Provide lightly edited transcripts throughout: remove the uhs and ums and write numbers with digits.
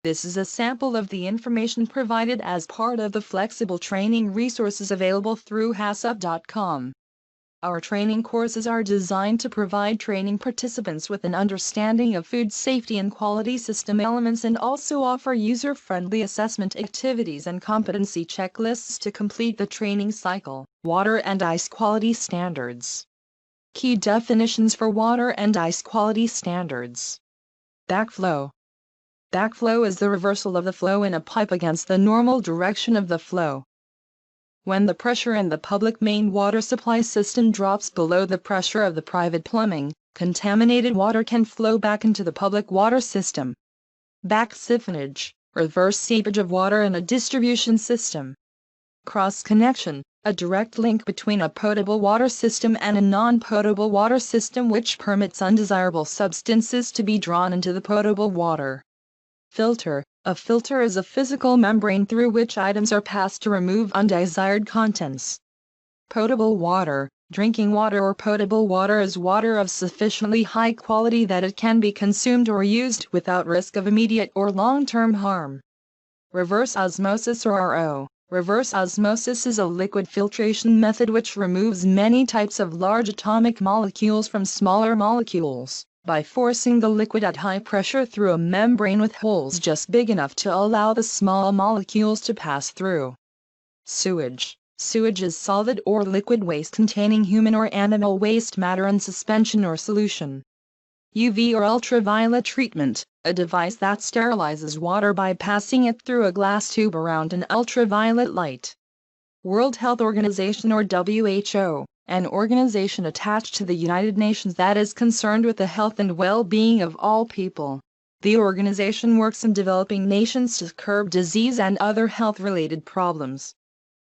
This is a sample of the information provided as part of the flexible training resources available through hasup.com. Our training courses are designed to provide training participants with an understanding of food safety and quality system elements and also offer user-friendly assessment activities and competency checklists to complete the training cycle. Water and ice quality standards. Key definitions for water and ice quality standards. Backflow. Backflow is the reversal of the flow in a pipe against the normal direction of the flow. When the pressure in the public main water supply system drops below the pressure of the private plumbing, contaminated water can flow back into the public water system. Back siphonage, reverse seepage of water in a distribution system. Cross connection, a direct link between a potable water system and a non-potable water system which permits undesirable substances to be drawn into the potable water. Filter. A filter is a physical membrane through which items are passed to remove undesired contents. Potable water. Drinking water or potable water is water of sufficiently high quality that it can be consumed or used without risk of immediate or long-term harm. Reverse osmosis or RO. Reverse osmosis is a liquid filtration method which removes many types of large atomic molecules from smaller molecules by forcing the liquid at high pressure through a membrane with holes just big enough to allow the small molecules to pass through. Sewage. Sewage is solid or liquid waste containing human or animal waste matter in suspension or solution. UV or ultraviolet treatment, a device that sterilizes water by passing it through a glass tube around an ultraviolet light. World Health Organization or WHO, an organization attached to the United Nations that is concerned with the health and well-being of all people. The organization works in developing nations to curb disease and other health-related problems.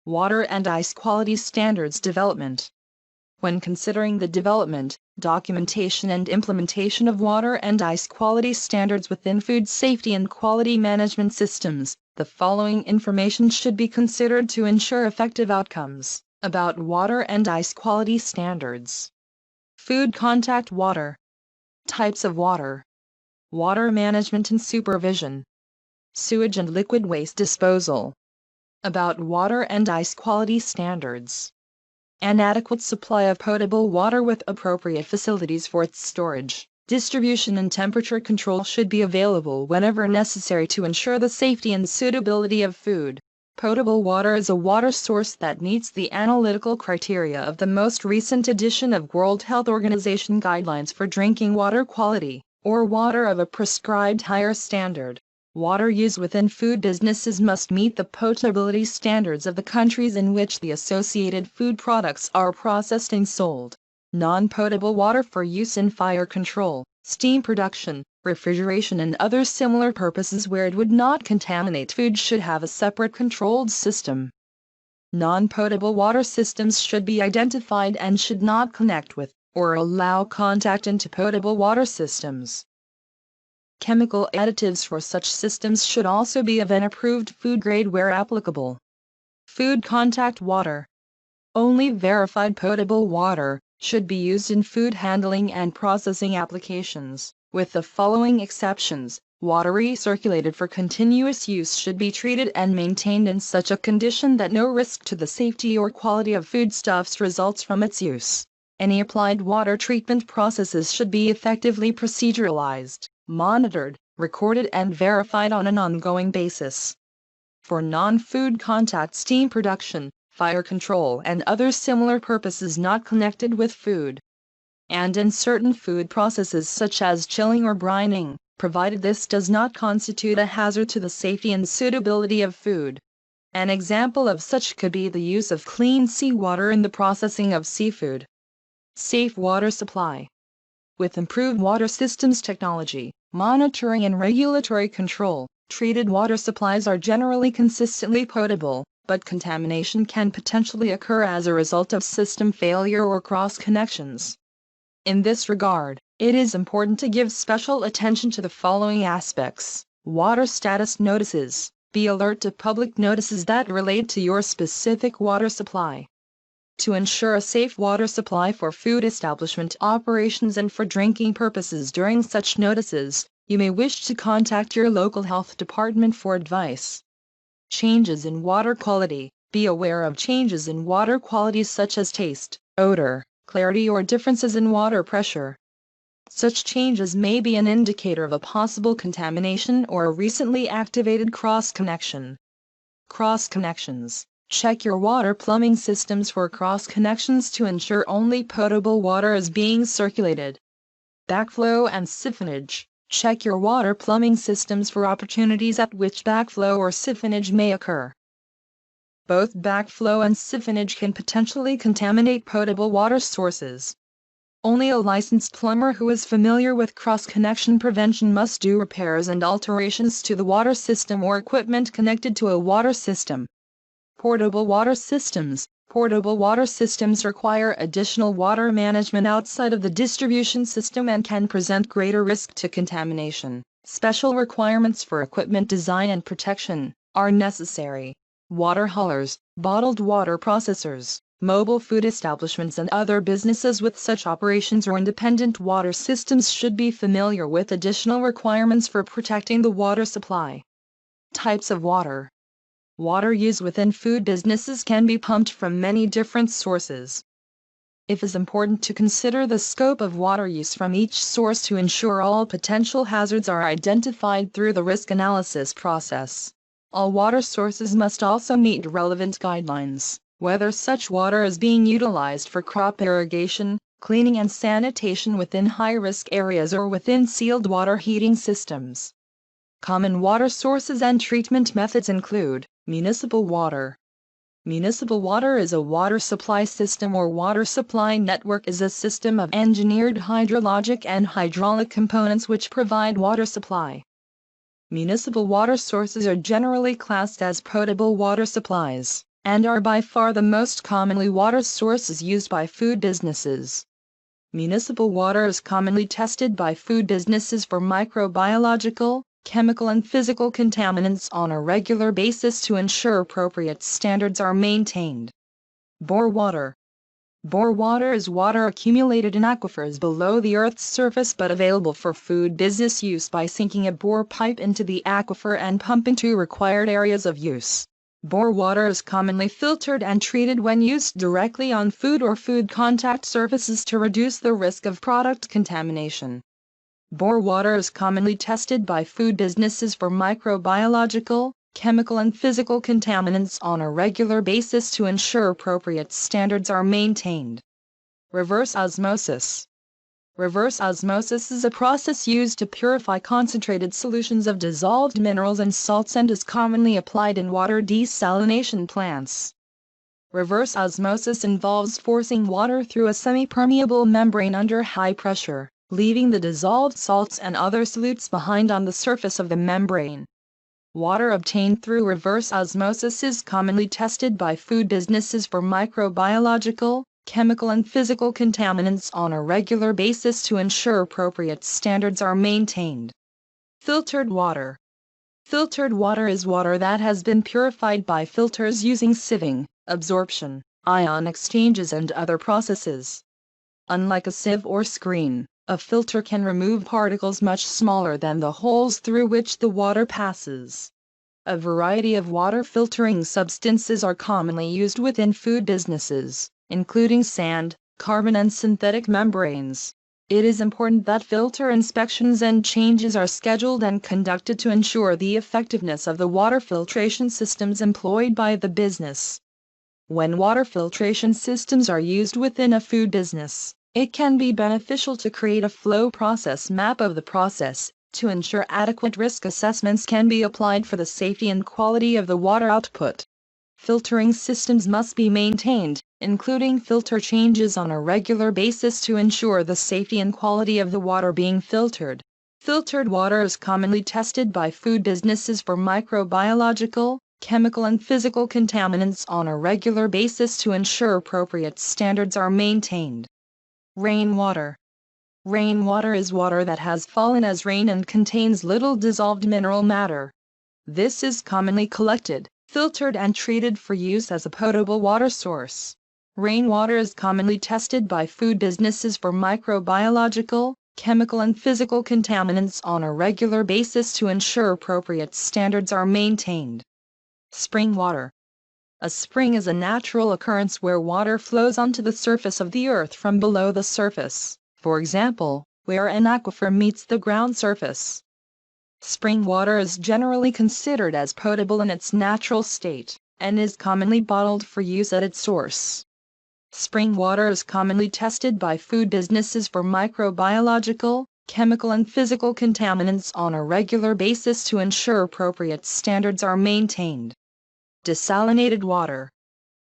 Water and ice quality standards development. When considering the development, documentation and implementation of water and ice quality standards within food safety and quality management systems, the following information should be considered to ensure effective outcomes. About water and ice quality standards. Food contact water. Types of water. Water management and supervision. Sewage and liquid waste disposal. About water and ice quality standards. An adequate supply of potable water with appropriate facilities for its storage, distribution and temperature control should be available whenever necessary to ensure the safety and suitability of food. Potable water is a water source that meets the analytical criteria of the most recent edition of World Health Organization Guidelines for Drinking Water Quality, or water of a prescribed higher standard. Water used within food businesses must meet the potability standards of the countries in which the associated food products are processed and sold. Non-potable water for use in fire control, steam production, refrigeration and other similar purposes where it would not contaminate food should have a separate controlled system. Non-potable water systems should be identified and should not connect with or allow contact into potable water systems. Chemical additives for such systems should also be of an approved food grade where applicable. Food contact water. Only verified potable water should be used in food handling and processing applications, with the following exceptions. Water recirculated for continuous use should be treated and maintained in such a condition that no risk to the safety or quality of foodstuffs results from its use. Any applied water treatment processes should be effectively proceduralized, monitored, recorded and verified on an ongoing basis. For non-food contact steam production, fire control and other similar purposes not connected with food. And in certain food processes such as chilling or brining, provided this does not constitute a hazard to the safety and suitability of food. An example of such could be the use of clean seawater in the processing of seafood. Safe water supply. With improved water systems technology, monitoring and regulatory control, treated water supplies are generally consistently potable, but contamination can potentially occur as a result of system failure or cross connections. In this regard, it is important to give special attention to the following aspects. Water status notices. Be alert to public notices that relate to your specific water supply. To ensure a safe water supply for food establishment operations and for drinking purposes during such notices, You may wish to contact your local health department for advice. Changes in water quality. Be aware of changes in water quality such as taste, odor, clarity, or differences in water pressure. Such changes may be an indicator of a possible contamination or a recently activated cross-connection. Cross-connections. Check your water plumbing systems for cross-connections to ensure only potable water is being circulated. Backflow and siphonage. Check your water plumbing systems for opportunities at which backflow or siphonage may occur. Both backflow and siphonage can potentially contaminate potable water sources. Only a licensed plumber who is familiar with cross-connection prevention must do repairs and alterations to the water system or equipment connected to a water system. Portable water systems. Portable water systems require additional water management outside of the distribution system and can present greater risk to contamination. Special requirements for equipment design and protection are necessary. Water haulers, bottled water processors, mobile food establishments and other businesses with such operations or independent water systems should be familiar with additional requirements for protecting the water supply. Types of water. Water used within food businesses can be pumped from many different sources. It is important to consider the scope of water use from each source to ensure all potential hazards are identified through the risk analysis process. All water sources must also meet relevant guidelines, whether such water is being utilized for crop irrigation, cleaning and sanitation within high-risk areas or within sealed water heating systems. Common water sources and treatment methods include municipal water. Municipal water is a water supply system or water supply network is a system of engineered hydrologic and hydraulic components which provide water supply. Municipal water sources are generally classed as potable water supplies, and are by far the most commonly water sources used by food businesses. Municipal water is commonly tested by food businesses for microbiological, chemical and physical contaminants on a regular basis to ensure appropriate standards are maintained. Bore water. Bore water is water accumulated in aquifers below the Earth's surface but available for food business use by sinking a bore pipe into the aquifer and pumping to required areas of use. Bore water is commonly filtered and treated when used directly on food or food contact surfaces to reduce the risk of product contamination. Bore water is commonly tested by food businesses for microbiological, chemical and physical contaminants on a regular basis to ensure appropriate standards are maintained. Reverse osmosis. Reverse osmosis is a process used to purify concentrated solutions of dissolved minerals and salts and is commonly applied in water desalination plants. Reverse osmosis involves forcing water through a semi-permeable membrane under high pressure, leaving the dissolved salts and other solutes behind on the surface of the membrane. Water obtained through reverse osmosis is commonly tested by food businesses for microbiological, chemical and physical contaminants on a regular basis to ensure appropriate standards are maintained. Filtered water. Filtered water is water that has been purified by filters using sieving, absorption, ion exchanges and other processes. Unlike a sieve or screen, a filter can remove particles much smaller than the holes through which the water passes. A variety of water filtering substances are commonly used within food businesses, including sand, carbon and synthetic membranes. It is important that filter inspections and changes are scheduled and conducted to ensure the effectiveness of the water filtration systems employed by the business. When water filtration systems are used within a food business, it can be beneficial to create a flow process map of the process, to ensure adequate risk assessments can be applied for the safety and quality of the water output. Filtering systems must be maintained, including filter changes on a regular basis to ensure the safety and quality of the water being filtered. Filtered water is commonly tested by food businesses for microbiological, chemical and physical contaminants on a regular basis to ensure appropriate standards are maintained. Rainwater. Rainwater is water that has fallen as rain and contains little dissolved mineral matter. This is commonly collected, filtered and treated for use as a potable water source. Rainwater is commonly tested by food businesses for microbiological, chemical and physical contaminants on a regular basis to ensure appropriate standards are maintained. Spring water. A spring is a natural occurrence where water flows onto the surface of the earth from below the surface, for example, where an aquifer meets the ground surface. Spring water is generally considered as potable in its natural state, and is commonly bottled for use at its source. Spring water is commonly tested by food businesses for microbiological, chemical and physical contaminants on a regular basis to ensure appropriate standards are maintained. Desalinated water.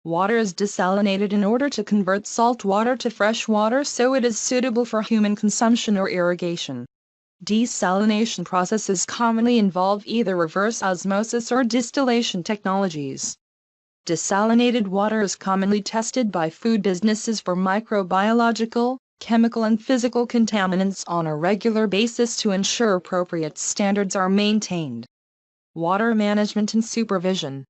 Water is desalinated in order to convert salt water to fresh water so it is suitable for human consumption or irrigation. Desalination processes commonly involve either reverse osmosis or distillation technologies. Desalinated water is commonly tested by food businesses for microbiological, chemical and physical contaminants on a regular basis to ensure appropriate standards are maintained. Water management and supervision.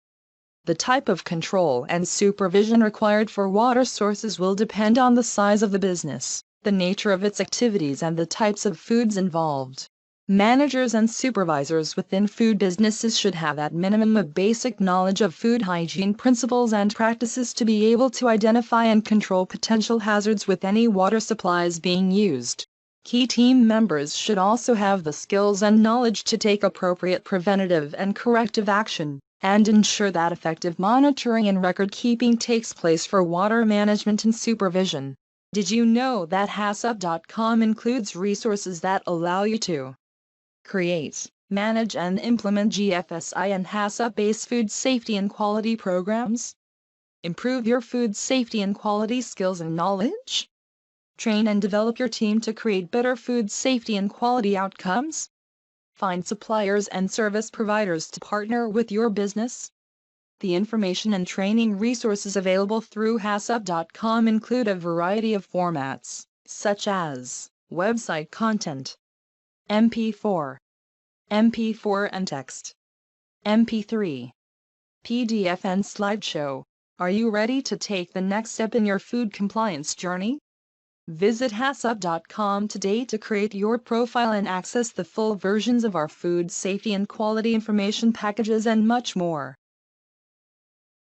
The type of control and supervision required for water sources will depend on the size of the business, the nature of its activities and the types of foods involved. Managers and supervisors within food businesses should have at minimum a basic knowledge of food hygiene principles and practices to be able to identify and control potential hazards with any water supplies being used. Key team members should also have the skills and knowledge to take appropriate preventative and corrective action, and ensure that effective monitoring and record-keeping takes place for water management and supervision. Did you know that HACCP.com includes resources that allow you to create, manage and implement GFSI and HACCP-based food safety and quality programs? Improve your food safety and quality skills and knowledge? Train and develop your team to create better food safety and quality outcomes? Find suppliers and service providers to partner with your business. The information and training resources available through HACCP.com include a variety of formats, such as website content, MP4, MP4 and text, MP3, PDF and slideshow. Are you ready to take the next step in your food compliance journey? Visit HACCP.com today to create your profile and access the full versions of our food safety and quality information packages and much more.